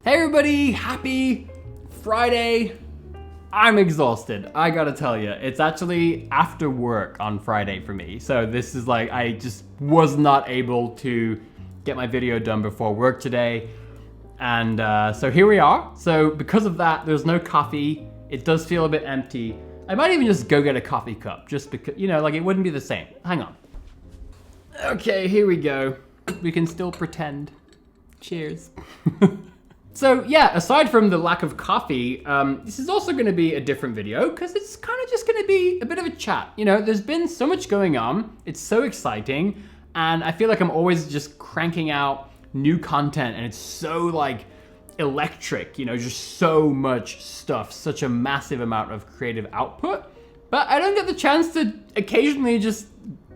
Hey everybody, happy Friday. I'm exhausted, I gotta tell you. It's actually after work on Friday for me. So this is like, I just was not able to get my video done before work today. And so here we are. So because of that, there's no coffee. It does feel a bit empty. I might even just go get a coffee cup just because, you know, like it wouldn't be the same. Hang on. Okay, here we go. We can still pretend. Cheers. So yeah, aside from the lack of coffee, this is also going to be a different video because it's kind of just going to be a bit of a chat. You know, there's been so much going on. It's so exciting. And I feel like I'm always just cranking out new content and it's so like electric, you know, just so much stuff, such a massive amount of creative output. But I don't get the chance to occasionally just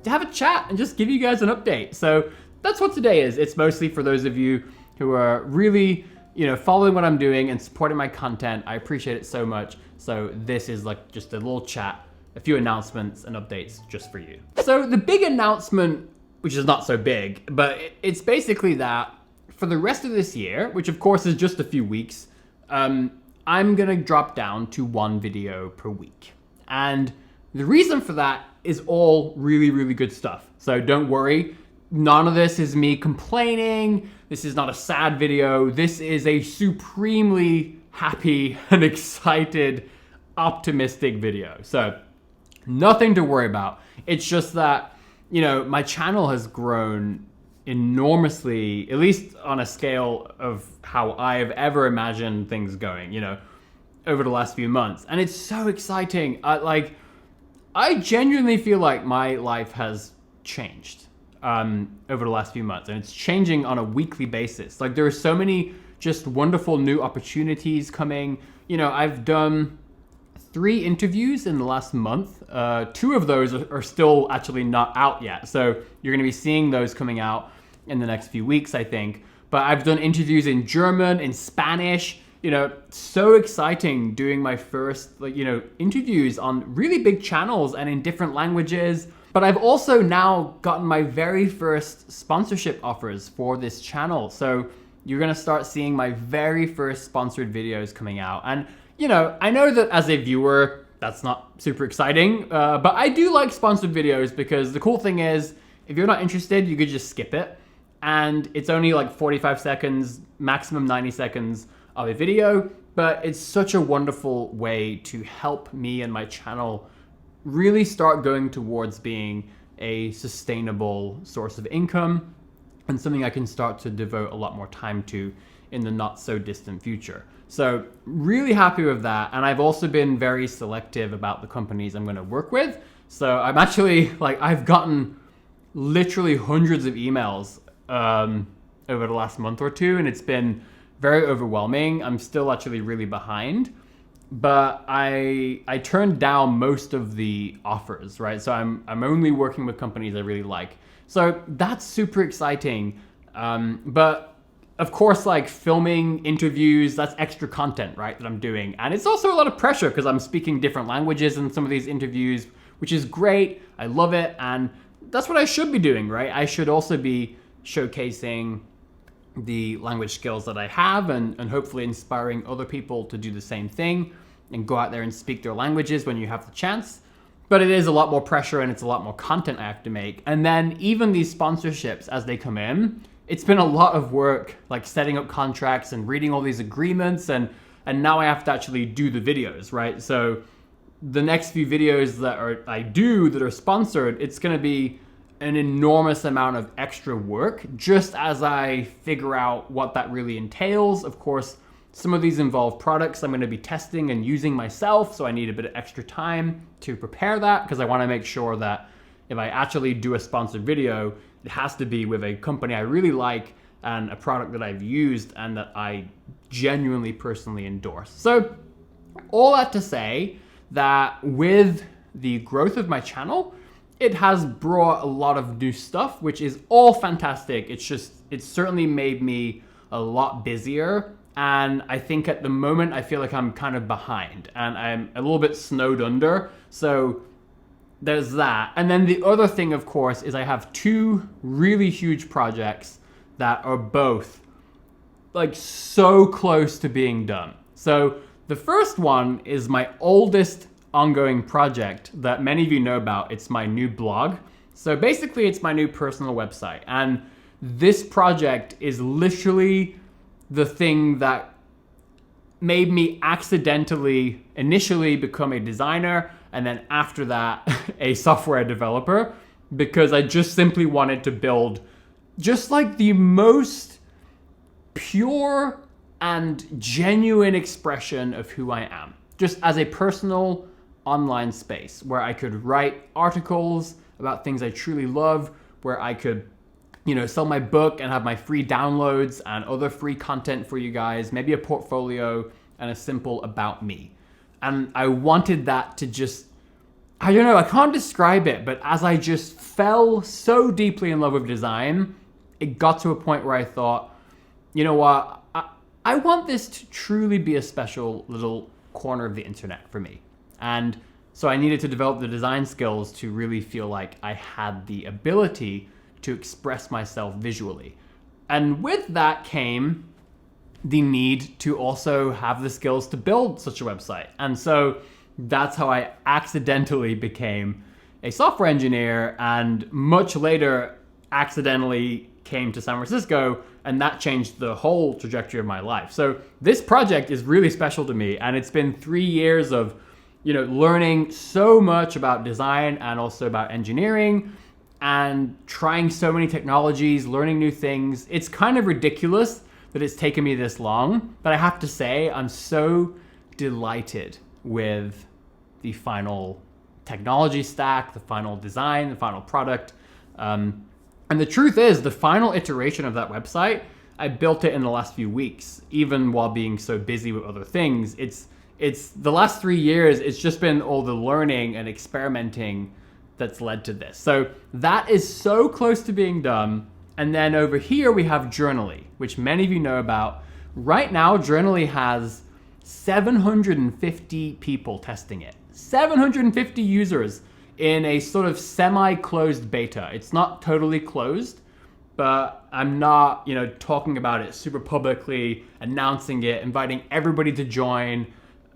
have a chat and just give you guys an update. So that's what today is. It's mostly for those of you who are really, you know, following what I'm doing and supporting my content. I appreciate it so much. So this is like just a little chat, a few announcements and updates just for you. So the big announcement, which is not so big, but it's basically that for the rest of this year, which of course is just a few weeks, I'm gonna drop down to one video per week. And the reason for that is all really, really good stuff. So don't worry. None of this is me complaining. This is not a sad video. This is a supremely happy and excited, optimistic video. So nothing to worry about. It's just that, you know, my channel has grown enormously, at least on a scale of how I've ever imagined things going, you know, over the last few months. And it's so exciting. I genuinely feel like my life has changed over the last few months, and it's changing on a weekly basis. Like there are so many just wonderful new opportunities coming. You know, I've done 3 interviews in the last month. 2 of those are still actually not out yet. So you're gonna be seeing those coming out in the next few weeks, I think. But I've done interviews in German, in Spanish, you know, so exciting doing my first, like, you know, interviews on really big channels and in different languages. But I've also now gotten my very first sponsorship offers for this channel. So you're gonna start seeing my very first sponsored videos coming out. And, you know, I know that as a viewer, that's not super exciting, but I do like sponsored videos because the cool thing is, if you're not interested, you could just skip it. And it's only like 45 seconds, maximum 90 seconds of a video, but it's such a wonderful way to help me and my channel really start going towards being a sustainable source of income and something I can start to devote a lot more time to in the not so distant future. So really happy with that. And I've also been very selective about the companies I'm going to work with. So I'm actually like, I've gotten literally hundreds of emails over the last month or two, and it's been very overwhelming. I'm still actually really behind. But I turned down most of the offers, right? So I'm only working with companies I really like. So that's super exciting. But of course, like filming interviews, that's extra content, right, that I'm doing. And it's also a lot of pressure because I'm speaking different languages in some of these interviews, which is great. I love it. And that's what I should be doing, right? I should also be showcasing the language skills that I have and hopefully inspiring other people to do the same thing and go out there and speak their languages when you have the chance. But it is a lot more pressure and it's a lot more content I have to make. And then even these sponsorships as they come in, it's been a lot of work, like setting up contracts and reading all these agreements, and now I have to actually do the videos, right? So the next few videos that I do that are sponsored, it's gonna be an enormous amount of extra work just as I figure out what that really entails. Of course, some of these involve products I'm going to be testing and using myself, so I need a bit of extra time to prepare that because I want to make sure that if I actually do a sponsored video, it has to be with a company I really like and a product that I've used and that I genuinely personally endorse. So all that to say that with the growth of my channel, it has brought a lot of new stuff, which is all fantastic. It's certainly made me a lot busier. And I think at the moment, I feel like I'm kind of behind and I'm a little bit snowed under. So there's that. And then the other thing, of course, is I have 2 really huge projects that are both like so close to being done. So the first one is my oldest ongoing project that many of you know about. It's my new blog. So basically it's my new personal website. And this project is literally the thing that made me accidentally initially become a designer, and then after that a software developer, because I just simply wanted to build just like the most pure and genuine expression of who I am, just as a personal online space where I could write articles about things I truly love, where I could, sell my book and have my free downloads and other free content for you guys, maybe a portfolio and a simple about me. And I wanted that to just, I don't know, I can't describe it, but as I just fell so deeply in love with design, it got to a point where I thought, you know what, I want this to truly be a special little corner of the internet for me. And so I needed to develop the design skills to really feel like I had the ability to express myself visually. And with that came the need to also have the skills to build such a website. And so that's how I accidentally became a software engineer, and much later accidentally came to San Francisco, and that changed the whole trajectory of my life. So this project is really special to me, and it's been 3 years of learning so much about design and also about engineering and trying so many technologies, learning new things. It's kind of ridiculous that it's taken me this long, but I have to say I'm so delighted with the final technology stack, the final design, the final product. And the truth is, the final iteration of that website, I built it in the last few weeks, even while being so busy with other things. It's the last 3 years, it's just been all the learning and experimenting that's led to this. So that is so close to being done. And then over here we have Journaly, which many of you know about. Right now, Journaly has 750 people testing it. 750 users in a sort of semi-closed beta. It's not totally closed, but I'm not, talking about it super publicly, announcing it, inviting everybody to join.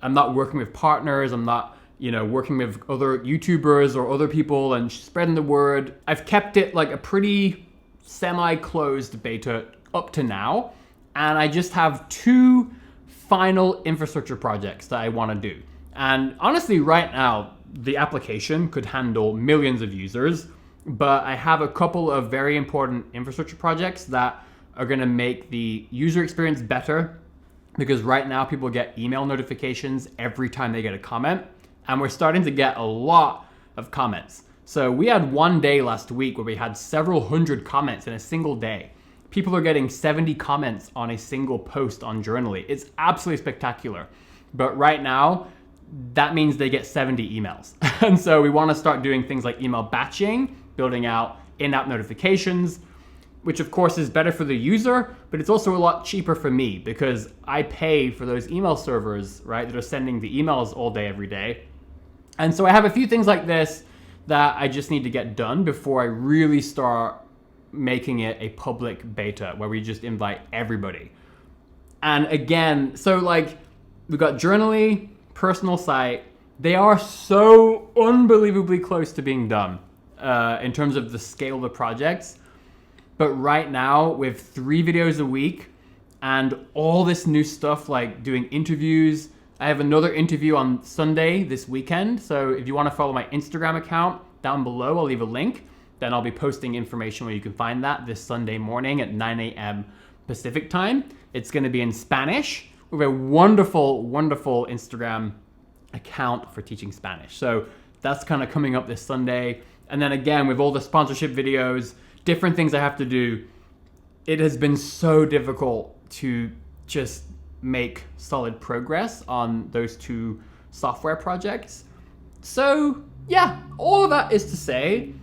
I'm not working with partners. I'm not, working with other YouTubers or other people and spreading the word. I've kept it like a pretty semi-closed beta up to now. And I just have 2 final infrastructure projects that I want to do. And honestly, right now, the application could handle millions of users, but I have a couple of very important infrastructure projects that are going to make the user experience better, because right now people get email notifications every time they get a comment, and we're starting to get a lot of comments. So we had one day last week where we had several hundred comments in a single day. People are getting 70 comments on a single post on Journaly. It's absolutely spectacular. But right now, that means they get 70 emails. And so we want to start doing things like email batching, building out in-app notifications, which of course is better for the user, but it's also a lot cheaper for me because I pay for those email servers, right, that are sending the emails all day, every day. And so I have a few things like this that I just need to get done before I really start making it a public beta where we just invite everybody. And again, so like we've got Journaly, personal site. They are so unbelievably close to being done in terms of the scale of the projects. But right now, with 3 videos a week and all this new stuff like doing interviews, I have another interview on Sunday this weekend. So if you want to follow my Instagram account down below, I'll leave a link. Then I'll be posting information where you can find that this Sunday morning at 9 a.m. Pacific time. It's going to be in Spanish. We have a wonderful, wonderful Instagram account for teaching Spanish. So that's kind of coming up this Sunday. And then again, with all the sponsorship videos, different things I have to do, it has been so difficult to just make solid progress on those 2 software projects. So yeah, all of that is to say,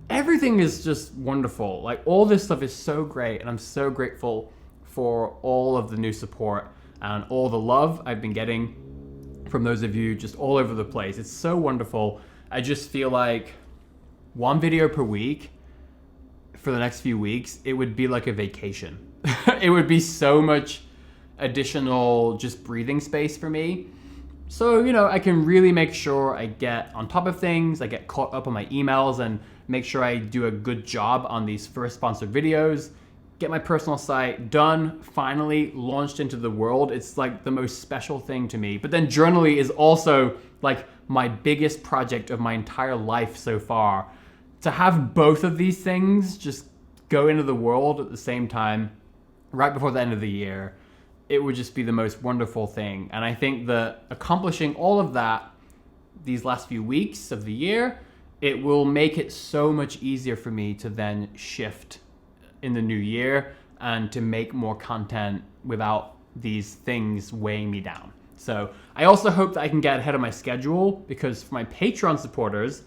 everything is just wonderful. Like all this stuff is so great, and I'm so grateful for all of the new support and all the love I've been getting from those of you just all over the place. It's so wonderful. I just feel like 1 video per week for the next few weeks, it would be like a vacation. it would be so much additional just breathing space for me. So, I can really make sure I get on top of things, I get caught up on my emails, and make sure I do a good job on these first sponsored videos, get my personal site done, finally launched into the world. It's like the most special thing to me. But then Journaly is also like my biggest project of my entire life so far. To have both of these things just go into the world at the same time, right before the end of the year, it would just be the most wonderful thing. And I think that accomplishing all of that these last few weeks of the year, it will make it so much easier for me to then shift in the new year and to make more content without these things weighing me down. So I also hope that I can get ahead of my schedule, because for my Patreon supporters,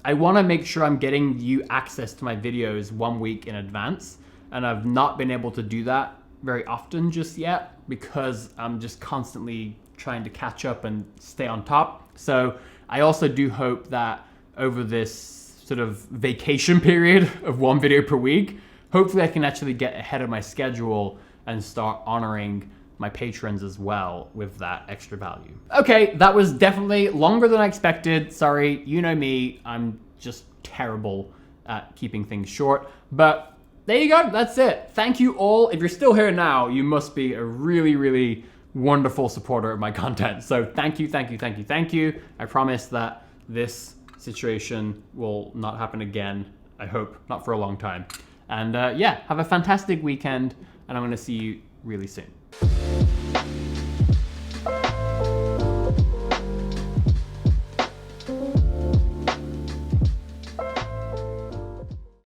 I want to make sure I'm getting you access to my videos 1 week in advance. And I've not been able to do that very often just yet, because I'm just constantly trying to catch up and stay on top. So I also do hope that over this sort of vacation period of 1 video per week, hopefully I can actually get ahead of my schedule and start honoring my patrons as well with that extra value. Okay, that was definitely longer than I expected. Sorry, you know me, I'm just terrible at keeping things short, but there you go, that's it. Thank you all. If you're still here now, you must be a really, really wonderful supporter of my content. So thank you, thank you, thank you, thank you. I promise that this situation will not happen again. I hope not for a long time. And yeah, have a fantastic weekend, and I'm gonna see you really soon.